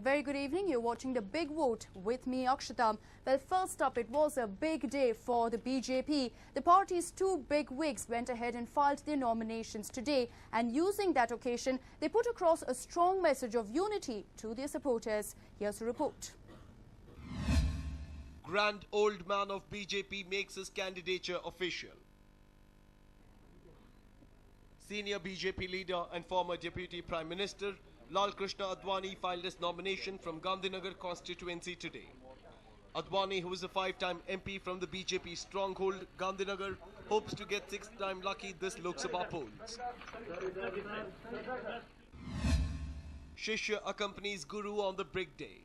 A very good evening. You're watching The Big Vote with me, Akshita. Well, first up, it was a big day for the BJP. The party's two big wigs went ahead and filed their nominations today, and using that occasion, they put across a strong message of unity to their supporters. Here's a report. Grand old man of BJP makes his candidature official. Senior BJP leader and former Deputy Prime Minister Lal Krishna Advani filed his nomination from Gandhinagar constituency today. Advani, who is a five-time MP from the BJP stronghold Gandhinagar, hopes to get sixth-time lucky this Lok Sabha polls. Shishya accompanies Guru on the big day.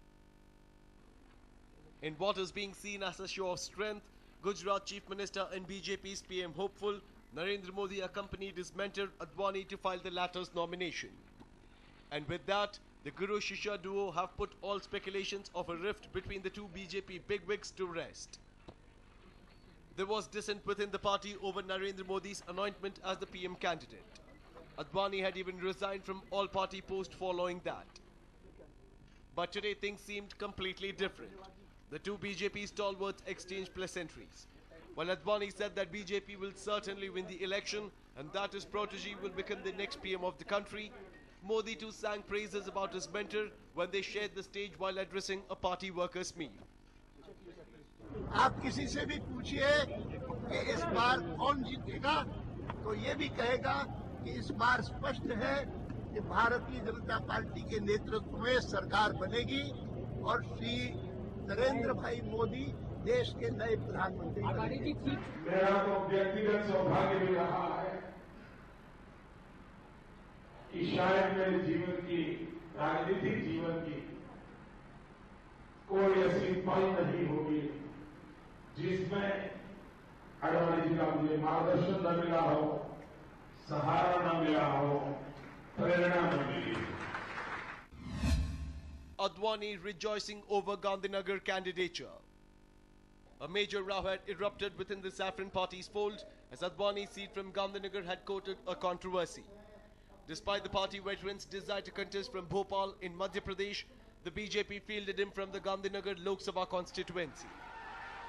In what is being seen as a show of strength, Gujarat Chief Minister and BJP's PM hopeful Narendra Modi accompanied his mentor Advani to file the latter's nomination. And with that, the Guru Shishya duo have put all speculations of a rift between the two BJP bigwigs to rest. There was dissent within the party over Narendra Modi's anointment as the PM candidate. Advani had even resigned from all party post following that. But today things seemed completely different. The two BJP stalwarts exchanged pleasantries. While Advani said that BJP will certainly win the election and that his protege will become the next PM of the country, Modi too sang praises about his mentor when they shared the stage while addressing a party workers' meet. आप किसी से भी पूछिए कि इस बार कौन जीतेगा, तो ये भी कहेगा कि इस बार स्पष्ट है कि भारतीय जनता पार्टी के नेतृत्व में सरकार बनेगी और श्री नरेंद्र भाई मोदी देश के नए प्रधानमंत्री बनेंगे। मेरा तो व्यक्तिगत सौभाग्य भी रहा है कि शायद मेरे जीवन की राजनीतिक जीवन की कोई ऐसी पल नहीं होगी जिसमें अडवाणी जी का मुझे मार्गदर्शन न मिला हो, सहारा न मिला हो, प्रेरणा न मिली। Advani rejoicing over Gandhinagar candidature. A major row had erupted within the Saffron Party's fold as Advani's seat from Gandhinagar had courted a controversy. Despite the party veterans' desire to contest from Bhopal in Madhya Pradesh, the BJP fielded him from the Gandhinagar Lok Sabha constituency.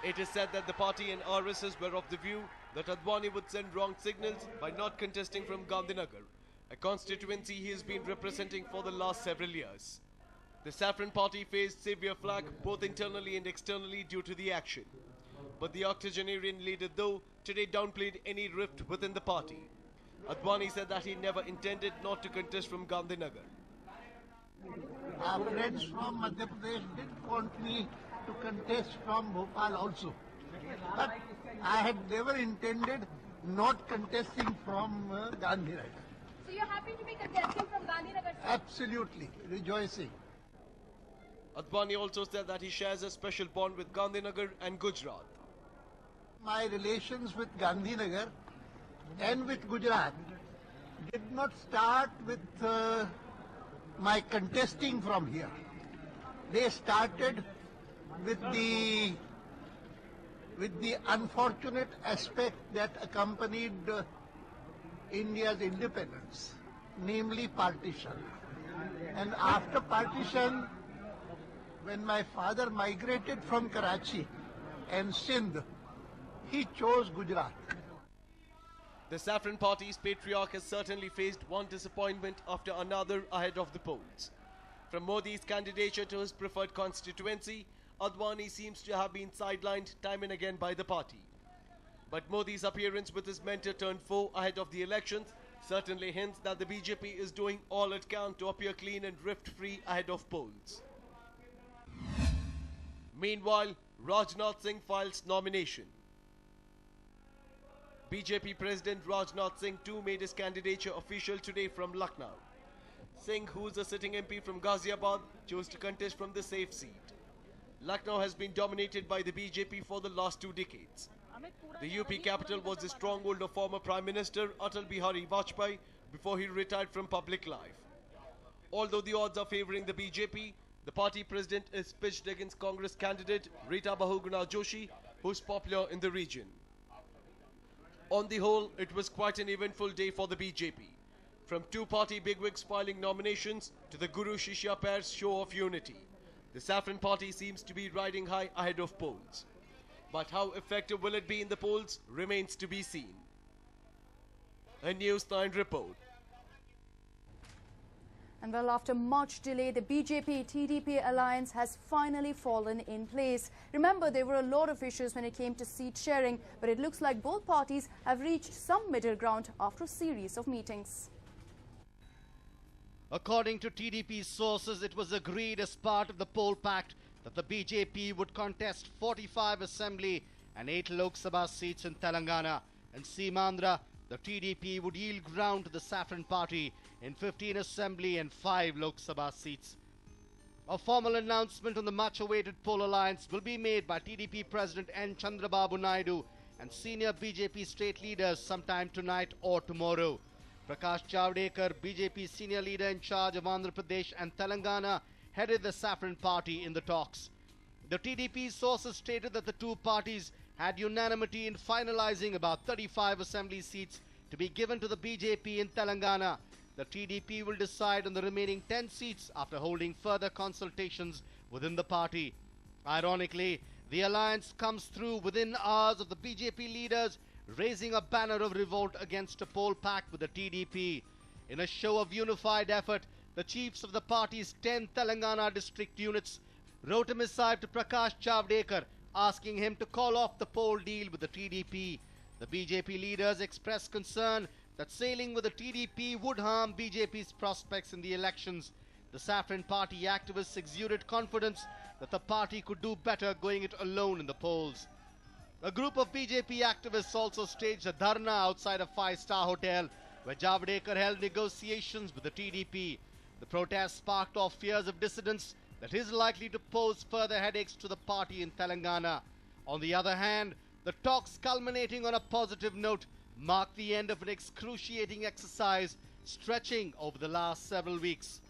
It is said that the party and RSS were of the view that Advani would send wrong signals by not contesting from Gandhinagar, a constituency he has been representing for the last several years. The Saffron Party faced severe flack both internally and externally due to the action. But the octogenarian leader, though, today downplayed any rift within the party. Advani said that he never intended not to contest from Gandhinagar. Our friends from Madhya Pradesh did want me to contest from Bhopal also. But I had never intended not contesting from Gandhinagar. So you're happy to be contesting from Gandhinagar? Absolutely, rejoicing. Advani also said that he shares a special bond with Gandhinagar and Gujarat. My relations with Gandhinagar and with Gujarat did not start with my contesting from here. They started with the unfortunate aspect that accompanied India's independence, namely partition. And after partition, when my father migrated from Karachi and Sindh, he chose Gujarat. The Saffron Party's patriarch has certainly faced one disappointment after another ahead of the polls. From Modi's candidature to his preferred constituency, Advani seems to have been sidelined time and again by the party. But Modi's appearance with his mentor turned foe ahead of the elections certainly hints that the BJP is doing all it can to appear clean and rift-free ahead of polls. Meanwhile, Rajnath Singh files nomination. BJP President Rajnath Singh too made his candidature official today from Lucknow. Singh, who is a sitting MP from Ghaziabad, chose to contest from the safe seat. Lucknow has been dominated by the BJP for the last 2 decades. The UP capital was the stronghold of former Prime Minister Atal Bihari Vajpayee before he retired from public life. Although the odds are favouring the BJP, the party president is pitched against Congress candidate Rita Bahuguna Joshi, who is popular in the region. On the whole, it was quite an eventful day for the BJP. From two-party bigwigs filing nominations to the Guru-Shishya pair's show of unity, the Saffron Party seems to be riding high ahead of polls. But how effective will it be in the polls remains to be seen. A News9 report. And well, after much delay, the BJP-TDP alliance has finally fallen in place. Remember, there were a lot of issues when it came to seat sharing, but it looks like both parties have reached some middle ground after a series of meetings. According to TDP sources, it was agreed as part of the poll pact that the BJP would contest 45 Assembly and 8 Lok Sabha seats in Telangana. And Seemandhra, the TDP would yield ground to the Saffron Party in 15 Assembly and 5 Lok Sabha seats. A formal announcement on the much-awaited poll alliance will be made by TDP President N. Chandrababu Naidu and senior BJP state leaders sometime tonight or tomorrow. Prakash Javadekar, BJP senior leader in charge of Andhra Pradesh and Telangana, headed the Saffron Party in the talks. The TDP sources stated that the two parties had unanimity in finalizing about 35 assembly seats to be given to the BJP in Telangana. The TDP will decide on the remaining 10 seats after holding further consultations within the party. Ironically, the alliance comes through within hours of the BJP leaders raising a banner of revolt against a poll pact with the TDP. In a show of unified effort, the chiefs of the party's 10 Telangana district units wrote a missive to Prakash Javadekar asking him to call off the poll deal with the TDP. The BJP leaders expressed concern that sailing with the TDP would harm BJP's prospects in the elections. The Saffron Party activists exuded confidence that the party could do better going it alone in the polls. A group of BJP activists also staged a dharna outside a 5-star hotel where Javadekar held negotiations with the TDP. The protest sparked off fears of dissidents that is likely to pose further headaches to the party in Telangana. On the other hand, the talks culminating on a positive note marked the end of an excruciating exercise stretching over the last several weeks.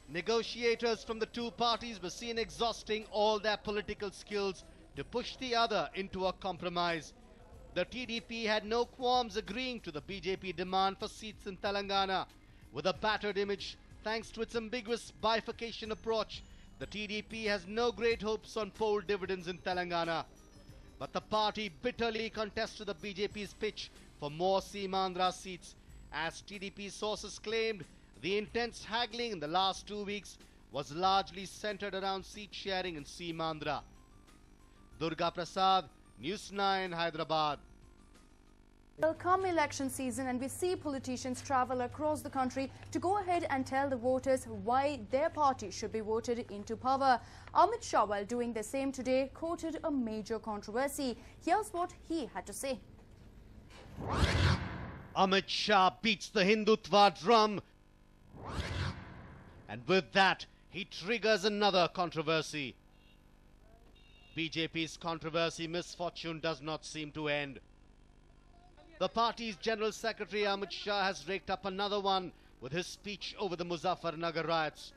Negotiators from the two parties were seen exhausting all their political skills to push the other into a compromise. The TDP had no qualms agreeing to the BJP demand for seats in Telangana. With a battered image, thanks to its ambiguous bifurcation approach, the TDP has no great hopes on poll dividends in Telangana. But the party bitterly contested the BJP's pitch for more Seemandhra seats. As TDP sources claimed, the intense haggling in the last 2 weeks was largely centered around seat sharing in Seemandhra. Durga Prasad, News9, Hyderabad. Will come election season and we see politicians travel across the country to go ahead and tell the voters why their party should be voted into power. Amit Shah, while doing the same today, quoted a major controversy. Here's what he had to say. Amit Shah beats the Hindutva drum, and with that, he triggers another controversy. BJP's controversy misfortune does not seem to end. The party's General Secretary Amit Shah has raked up another one with his speech over the Muzaffarnagar riots.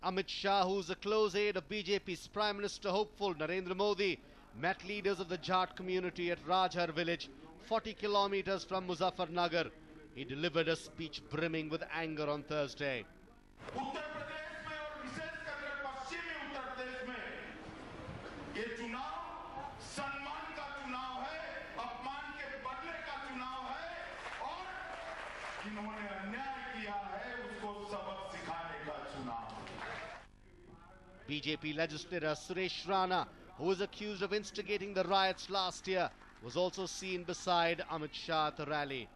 Amit Shah, who is a close aide of BJP's Prime Minister hopeful Narendra Modi, met leaders of the Jat community at Rajhar village, 40 kilometers from Muzaffarnagar. He delivered a speech brimming with anger on Thursday. BJP legislator Suresh Rana, who was accused of instigating the riots last year, was also seen beside Amit Shah at the rally.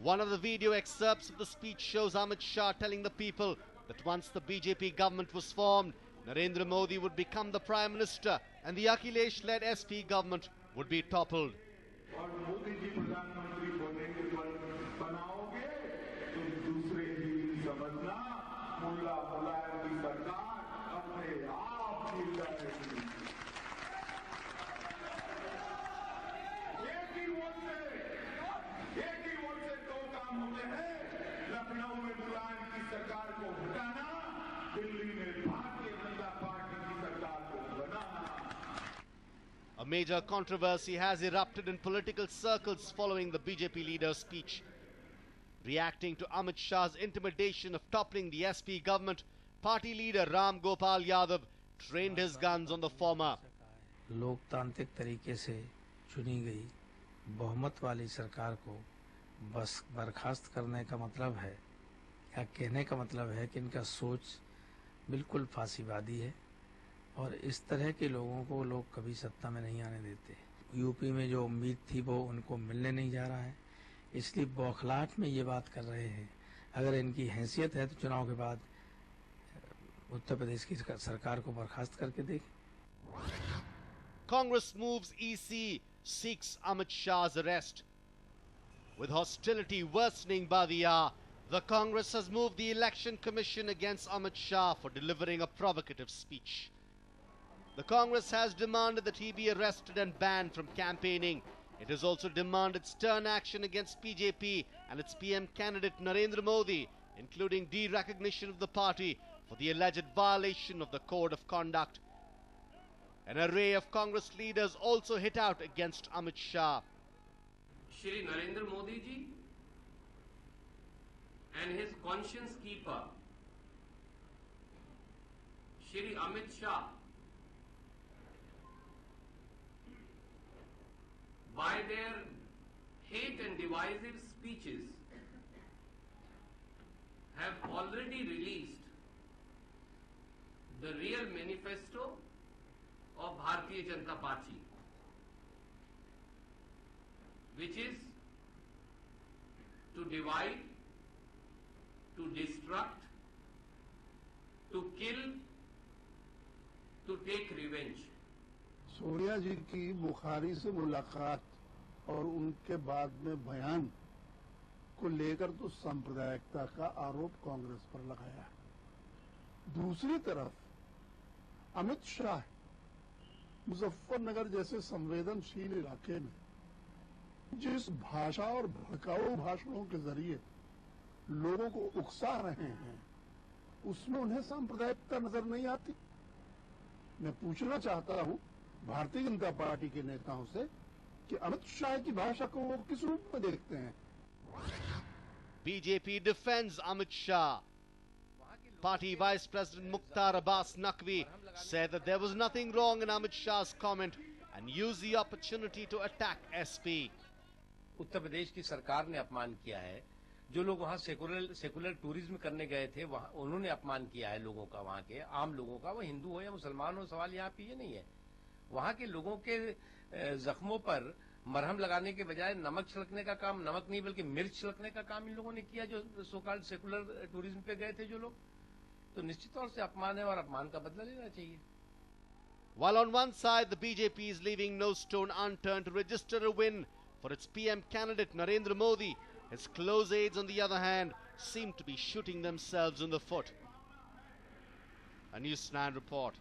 One of the video excerpts of the speech shows Amit Shah telling the people that once the BJP government was formed, Narendra Modi would become the Prime Minister and the Akhilesh-led SP government would be toppled. He vote से दो काम होते हैं। लखनऊ में मुलायम की सरकार को हटाना, दिल्ली में भारतीय जनता पार्टी की सरकार को बनाना। A major controversy has erupted in political circles following the BJP leader's speech. Reacting to Amit Shah's intimidation of toppling the SP government, party leader Ram Gopal Yadav trained his guns on the former. लोकतांत्रिक तरीके से चुनी गई बहुमत वाली सरकार को बस बर्खास्त करने का मतलब है या कहने का मतलब है कि इनका सोच बिल्कुल फांसीवादी है और इस तरह के लोगों को लोग कभी सत्ता में नहीं आने देते। यूपी में जो उम्मीद थी वो उनको मिलने नहीं जा रहा है, इसलिए बौखलाहट में ये बात कर रहे हैं। अगर इनकी हैसियत है तो चुनाव के बाद उत्तर प्रदेश की सरकार को बर्खास्त करके देखें। Congress moves EC seeks Amit Shah's arrest. With hostility worsening by the hour, the Congress has moved the Election Commission against Amit Shah for delivering a provocative speech. The Congress has demanded that he be arrested and banned from campaigning. It has also demanded stern action against BJP and its PM candidate Narendra Modi, including de-recognition of the party for the alleged violation of the Code of Conduct. An array of Congress leaders also hit out against Amit Shah. Shri Narendra Modi ji and his conscience keeper, Shri Amit Shah, by their hate and divisive speeches, have already released the real manifesto of Bharatiya Janata Party, which is to divide, to destruct, to kill, to take revenge. Sonia जी की बुखारी से मुलाकात और उनके बाद में बयान को लेकर तो सांप्रदायिकता का आरोप कांग्रेस पर लगाया। दूसरी तरफ अमित शाह मुजफ्फरनगर जैसे संवेदनशील इलाके में जिस भाषा और भड़काऊ भाषणों के जरिए लोगों को उकसा रहे हैं, उसमें उन्हें सांप्रदायिकता नजर नहीं आती। मैं पूछना चाहता हूं भारतीय जनता पार्टी के नेताओं से कि अमित शाह की भाषा को वो किस रूप में देखते हैं। BJP defends Amit Shah. Party Vice President Mukhtar Abbas Naqvi said that there was nothing wrong in Amit Shah's comment and used the opportunity to attack SP. Uttar Pradesh की सरकार ने अपमान किया है। जो लोग वहाँ सेकुलर टूरिज्म करने गए थे, वहाँ उन्होंने अपमान किया है लोगों का, वहाँ के आम लोगों का, वो हिंदू हो या मुसलमान हो। सवाल यहाँ पे ये नहीं है। वहाँ के लोगों के जख्मों पर मरहम लगाने के बजाय नमक छिड़कने का काम, नमक नहीं बल्कि मिर्च छिड़कने का काम इन लोगों ने किया, जो सोकॉल्ड सेकुलर टूरिज्म पे गए थे जो लोग। तो निश्चित तौर से अपमान है और अपमान का बदला लेना चाहिए। While on one side the BJP is leaving no stone unturned to register a win for its PM candidate Narendra Modi, his close aides on the other hand seem to be shooting themselves in the foot. A News9 report.